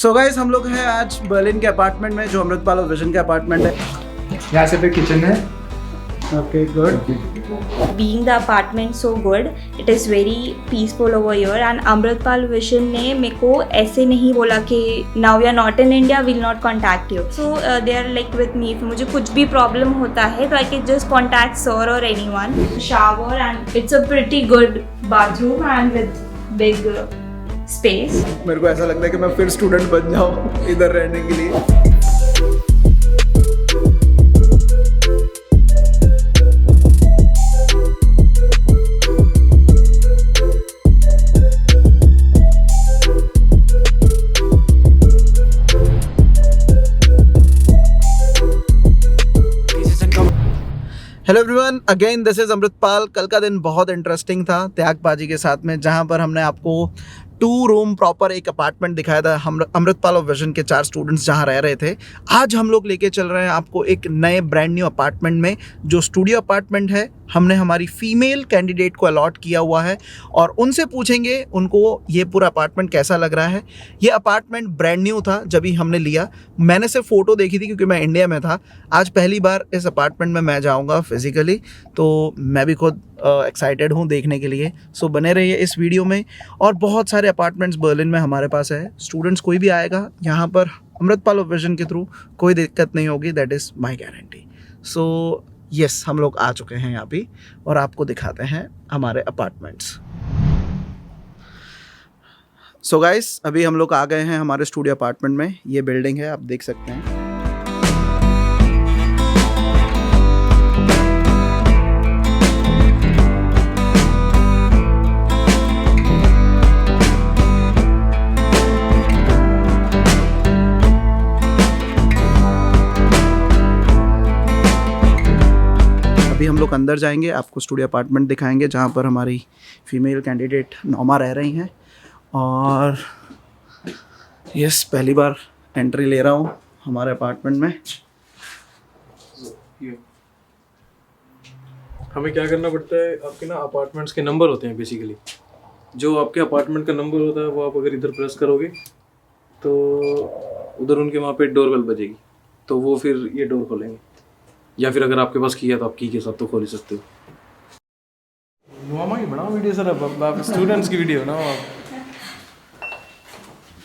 So guys हम लोग हैं आज बर्लिन के अपार्टमेंट में जो अमृतपाल और विजन का अपार्टमेंट है। यहाँ से फिर किचन है। Okay good. Being the apartment so good, it is very peaceful over here. And Amritpal Vision ने मेरे को ऐसे नहीं बोला कि now we are not in India, we'll not contact you. So they are like with me. if मुझे कुछ भी problem होता है तो I can just contact sir or anyone. Shower and it's a pretty good bathroom and with big space. मेरे को ऐसा लगता है कि मैं फिर स्टूडेंट बन जाऊँ इधर रहने के लिए। Hello everyone, again this is Amritpal. कल का दिन बहुत इंटरेस्टिंग था त्याग पाजी के साथ में, जहां पर हमने आपको 2 रूम प्रॉपर एक अपार्टमेंट दिखाया था। हम अमृतपाल और विजन के 4 स्टूडेंट्स जहां रह रहे थे। आज हम लोग लेके चल रहे हैं आपको एक नए ब्रांड न्यू अपार्टमेंट में, जो स्टूडियो अपार्टमेंट है। हमने हमारी फीमेल कैंडिडेट को अलॉट किया हुआ है और उनसे पूछेंगे उनको ये पूरा अपार्टमेंट कैसा लग रहा है। ये अपार्टमेंट ब्रांड न्यू था जब ही हमने लिया। मैंने सिर्फ फ़ोटो देखी थी क्योंकि मैं इंडिया में था। आज पहली बार इस अपार्टमेंट में मैं जाऊंगा फिज़िकली, तो मैं भी खुद एक्साइटेड हूँ देखने के लिए। सो बने रहिए इस वीडियो में। और बहुत सारे अपार्टमेंट्स बर्लिन में हमारे पास है। स्टूडेंट्स कोई भी आएगा यहाँ पर अमृतपाल और विजन के थ्रू कोई दिक्कत नहीं होगी, that is my guarantee. So yes, हम लोग आ चुके हैं यहाँ पे और आपको दिखाते हैं हमारे अपार्टमेंट्स। सो गाइस, अभी हम लोग आ गए हैं हमारे स्टूडियो अपार्टमेंट में। ये बिल्डिंग है, आप देख सकते हैं। अभी हम लोग अंदर जाएंगे, आपको स्टूडियो अपार्टमेंट दिखाएंगे जहाँ पर हमारी फीमेल कैंडिडेट नोमा रह रही हैं। और यस, पहली बार एंट्री ले रहा हूँ हमारे अपार्टमेंट में। हमें क्या करना पड़ता है, आपके ना अपार्टमेंट्स के नंबर होते हैं बेसिकली। जो आपके अपार्टमेंट का नंबर होता है वो आप अगर इधर प्रेस करोगे तो उधर उनके वहाँ पे डोरबेल बजेगी, तो वो फिर ये डोर खोलेंगे। या फिर अगर आपके पास की है तो आप की के साथ तो खोल ही सकते हो। नोमा की बनाओ वीडियो सर, आप स्टूडेंट्स की वीडियो ना, आप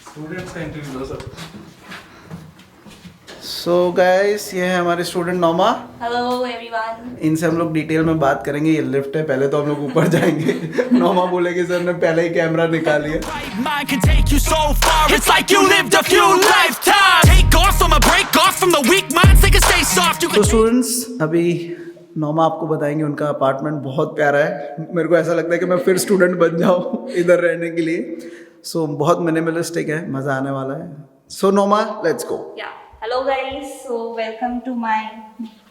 स्टूडेंट्स का इंटरव्यू दो सर। सो गाइस, ये है हमारे स्टूडेंट नोमा। Hello everyone. इनसे हम लोग डिटेल में बात करेंगे। ये लिफ्ट है, पहले तो हम लोग ऊपर जाएंगे। नोमा बोलेगी सर ने पहले ही कैमरा निकाल लिया। तो स्टूडेंट्स, अभी नोमा आपको बताएंगे उनका अपार्टमेंट बहुत प्यारा है। मेरे को ऐसा लगता है कि मैं फिर स्टूडेंट बन जाऊँ इधर रहने के लिए। सो बहुत मिनिमलिस्टिक है, मज़ा आने वाला है। So Noma, let's go. Yeah. Hello guys. So welcome to my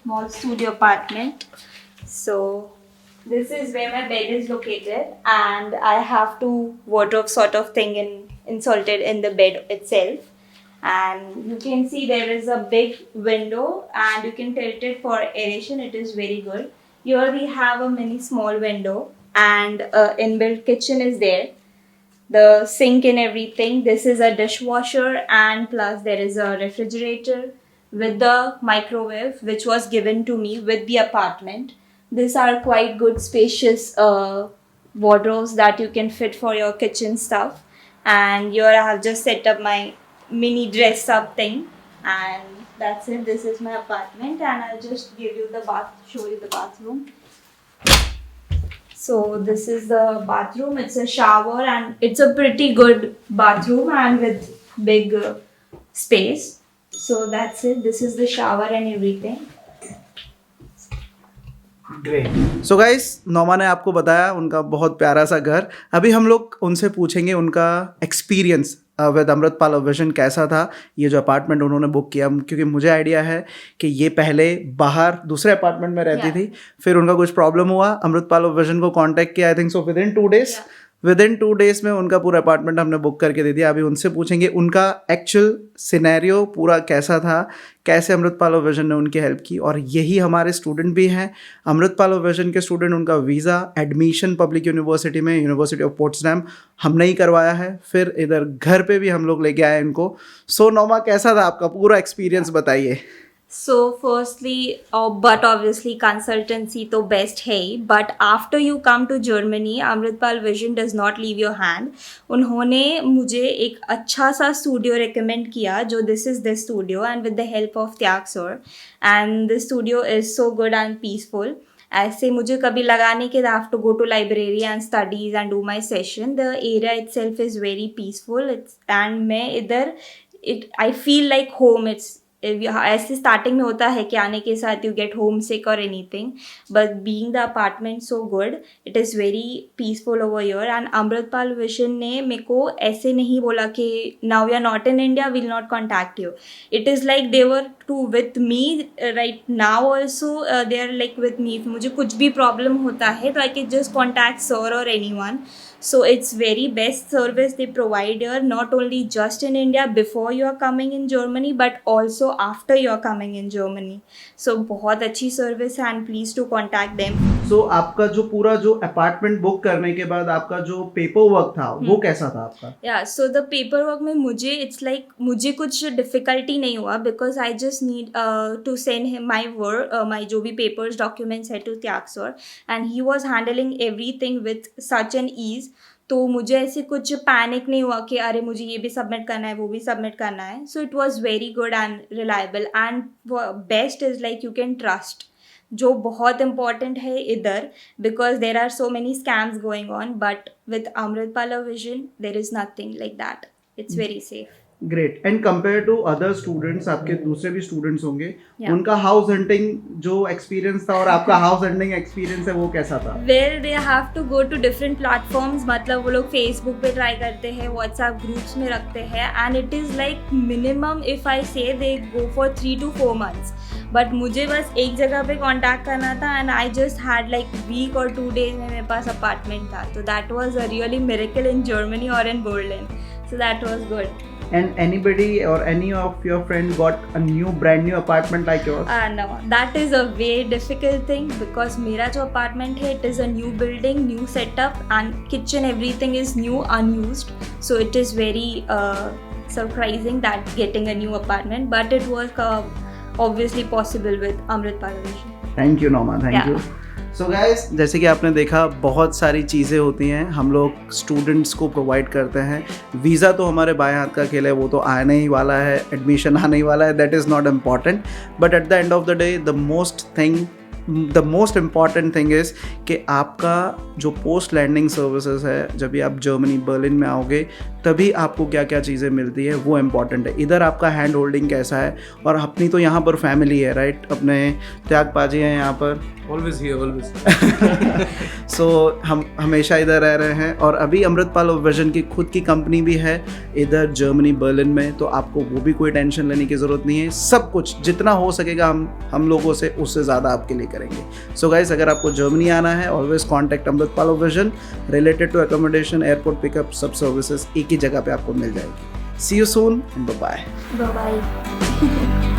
small studio apartment. So this is where my bed is located, and I have 2 wardrobe sort of thing inserted in the bed itself. And you can see there is a big window, and you can tilt it for aeration. It is very good. Here we have a mini small window, and inbuilt kitchen is there. The sink and everything. This is a dishwasher, and plus there is a refrigerator with the microwave which was given to me with the apartment. These are quite good spacious wardrobes that you can fit for your kitchen stuff. And here I have just set up my mini dress up thing, and that's it. This is my apartment, and I'll just give you the show you the bathroom. So this is the bathroom. It's a shower, and it's a pretty good bathroom and with big space. So that's it. This is the shower and everything. Great. So guys, Noma ने आपको बताया उनका बहुत प्यारा सा घर। अभी हम लोग उनसे पूछेंगे उनका एक्सपीरियंस विद अमृतपाल और विजन कैसा था। ये जो अपार्टमेंट उन्होंने बुक किया, क्योंकि मुझे आइडिया है कि ये पहले बाहर दूसरे अपार्टमेंट में रहती थी, फिर उनका कुछ प्रॉब्लम हुआ, अमृतपाल और विजन को कांटेक्ट किया। I think so with in 2 days with in 2 days में उनका पूरा अपार्टमेंट हमने बुक करके दे दिया। अभी उनसे पूछेंगे उनका एक्चुअल सिनेरियो पूरा कैसा था, कैसे अमृतपाल विजन ने उनकी हेल्प की। और यही हमारे स्टूडेंट भी हैं, अमृतपाल विजन के स्टूडेंट। उनका वीज़ा एडमिशन पब्लिक यूनिवर्सिटी में, यूनिवर्सिटी ऑफ पोट्सडैम, हमने ही करवाया है। फिर इधर घर पे भी हम लोग लेके आए इनको। सो नोमा, कैसा था आपका पूरा एक्सपीरियंस, बताइए। So firstly, but obviously consultancy तो best है ही, but after you come to Germany, Amritpal Vision does not leave your hand. उन्होंने मुझे एक अच्छा सा स्टूडियो recommend किया जो this is the studio and with the help of त्याग sir, and the studio is so good and peaceful. ऐसे मुझे कभी लगा नहीं कि I have to go to library and studies and do my session. The area itself is very peaceful. And मैं इधर I feel like home. ऐसे starting में होता है कि आने के साथ यू गेट होम सिक और anything, but being the apartment so good, it is very peaceful over here. And Amritpal vision ने मेरे को ऐसे नहीं बोला कि now we are not in India, will not contact you. It is like they were too with me right now also, they are like with me. मुझे कुछ भी प्रॉब्लम होता है तो I can just contact sir और anyone. So it's very best service they provide here, not only just in India before you are coming in Germany, but also after you are coming in Germany. So बहुत अच्छी service है and please to contact them. So आपका जो पूरा जो apartment book करने के बाद आपका जो पेपर वर्क था वो कैसा था आपका? Yeah, so the paperwork में मुझे it's like मुझे कुछ difficulty नहीं हुआ because I just need to send him my work, my जो भी papers documents है to त्याग sir, and he was handling everything with such an ease. तो मुझे ऐसे कुछ पैनिक नहीं हुआ कि अरे मुझे ये भी सबमिट करना है वो भी सबमिट करना है। So it was very good and reliable and best is like you can trust, जो बहुत इंपॉर्टेंट है इधर, because there are so many scams going on, but with Amritpal vision there is nothing like that, it's very safe. Great. And compare to other students, आपके दूसरे भी students होंगे, उनका house hunting जो एक्सपीरियंस था और आपका हाउस हंटिंग एक्सपीरियंस है वो कैसा था? Well they have to go to different platforms, मतलब वो लोग फेसबुक पे ट्राई करते हैं, व्हाट्सएप ग्रुप्स में रखते हैं, and it is like minimum if I say they go for 3 to 4 months, but मुझे बस एक जगह पे कांटेक्ट करना था and I just had like week और 2 days में मेरे पास अपार्टमेंट था। तो that was a really miracle in Germany और in Berlin, so that was good. And anybody or any of your friends got a brand new apartment like yours? No, that is a very difficult thing because मेरा जो apartment है, it is a new building, new setup, and kitchen everything is new, unused. So it is very surprising that getting a new apartment, but it was obviously possible with Amritpal Vision. Thank you, Noma. Thank Yeah. you. So guys, जैसे कि आपने देखा बहुत सारी चीज़ें होती हैं हम लोग स्टूडेंट्स को प्रोवाइड करते हैं। वीज़ा तो हमारे बाएं हाथ का खेल है, वो तो आने ही वाला है, एडमिशन आने ही वाला है, that is not important, but at the end of the day the most important thing is कि आपका जो पोस्ट लैंडिंग सर्विसेज है, जब भी आप जर्मनी बर्लिन में आओगे तभी आपको क्या क्या चीज़ें मिलती है वो इम्पॉर्टेंट है। इधर आपका हैंड होल्डिंग कैसा है, और अपनी तो यहाँ पर फैमिली है, राइट? अपने त्याग पाजी हैं यहाँ पर, ऑलवेज हियर, ऑलवेज। सो हम हमेशा इधर रह रहे हैं, और अभी अमृतपाल विजन की खुद की कंपनी भी है इधर जर्मनी बर्लिन में, तो आपको वो भी कोई टेंशन लेने की ज़रूरत नहीं है। सब कुछ जितना हो सकेगा हम लोगों से उससे ज़्यादा आपके लिए करेंगे। सो गाइस, अगर आपको जर्मनी आना है, always contact Amritpal vision related to accommodation, airport pickup, सब सर्विसेज एक ही जगह पे आपको मिल जाएगी। See you soon and bye bye. Bye bye.